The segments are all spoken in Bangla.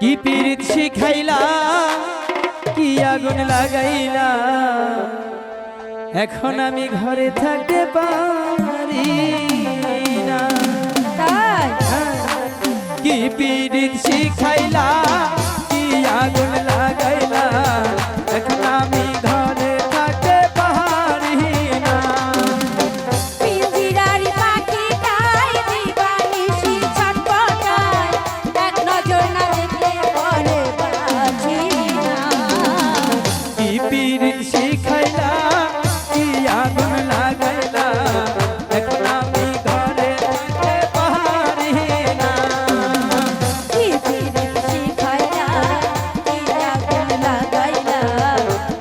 কি পীড়িত শিখাইলা কি আগুন লাগাইলা এখন আমি ঘরে থাকতে পারি না। তাই কি পীড়িত শিখাইলা কি আগুন লাগাইলা এখন আমি ঘরে থাকতে পারি না। পিঞ্জিরার পাখিটাই দিবানিশি ছটপটায় এক নজর না দেখলে পরে বাঁচি না। কি পীড়িত শিখাইলা কি আগুন লাগাইলা এখন আমি ঘরে থাকতে পারি না। কি পীড়িত শিখাইলা কি আগুন লাগাইলা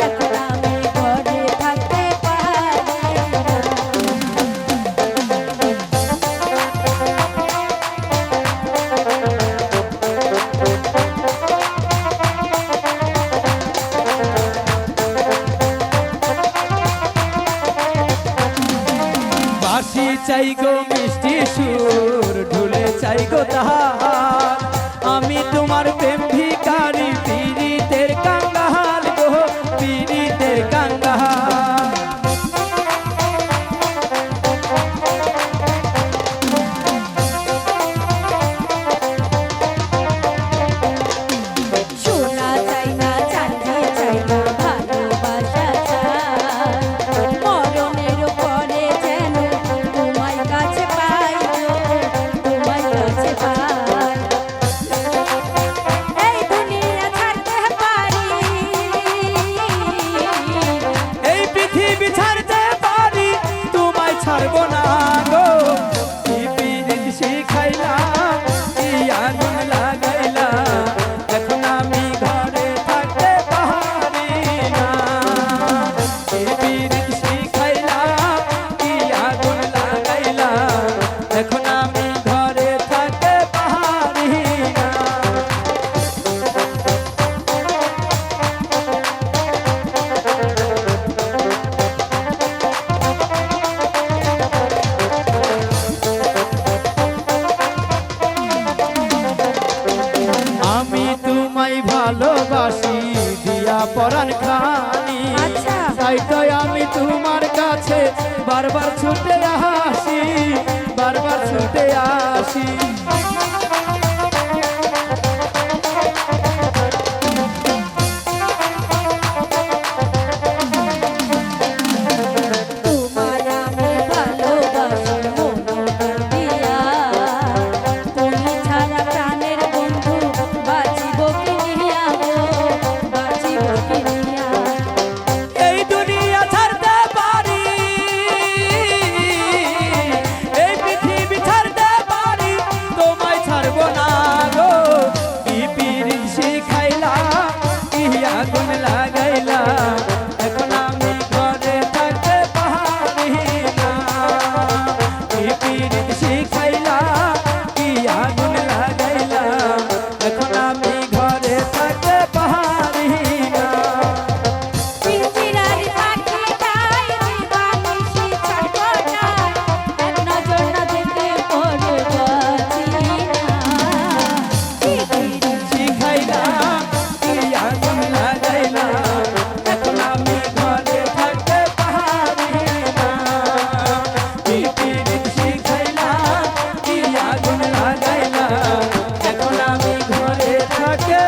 এখন আমি ঘরে থাকতে পারি না। বাঁশি চাই গো মিষ্টি সুর ঢুলে চাই গো তাহার আমি তোমার প্রেম ভিখারি পীড়িতের কাঙ্গাল গো পীড়িতের কাঙ্গাল। সোনা চাই না চাঁদি চাই না ভালোবাসা চাই মরণের পরে যেন তোমায় কাছে পাই গো তোমায় কাছে পাই। এই দুনিয়া ছাড়তে পারি এই পৃথিবী ছাড়তে পারি তোমায় ছাড়বো না গো। কি পীড়িত শিখাইলা কি আগুন লাগাইলা এখন আমি ঘরে থাকতে পারি না। কি পীড়িত শিখাইলা কি আগুন লাগাইলা এখন আমি ঘরে থাকতে পারি না। আমি তোমায় ভালোবাসি দিয়া পরাণ খানি আচ্ছা। তাই তো আমি তোমার কাছে বারবার ছুটে আসি বারবার ছুটে আসি। তোমার আমি ভালোবাসি মন দিয়া তুমি ছাড়া প্রাণের বন্ধু বাঁচিব কি নিয়া গো বাঁচিব কি নিয়া। এই দুনিয়া ছাড়তে পারি এই পৃথিবী ছাড়তে পারি তোমায় ছাড়বো না গো। কি পীড়িত শিখাইলা কি আগুন লাগাইলা এখন আমি ঘরে থাকতে পারি না। কি পীড়িত শিখাইলা কি আগুন লাগাইলা এখন আমি ঘরে থাকতে পারি না। পিঞ্জিরার পাখিটাই দিবানিশি ছটপটায় এক নজর না দেখলে পরে বাঁচি না। কি পীড়িত শিখাইলা কি আগুন লাগাইলা এখন আমি ঘরে থাকতে পারি না। কি পীড়িত শিখাইলা কি আগুন লাগাইলা এখন আমি ঘরে থাকতে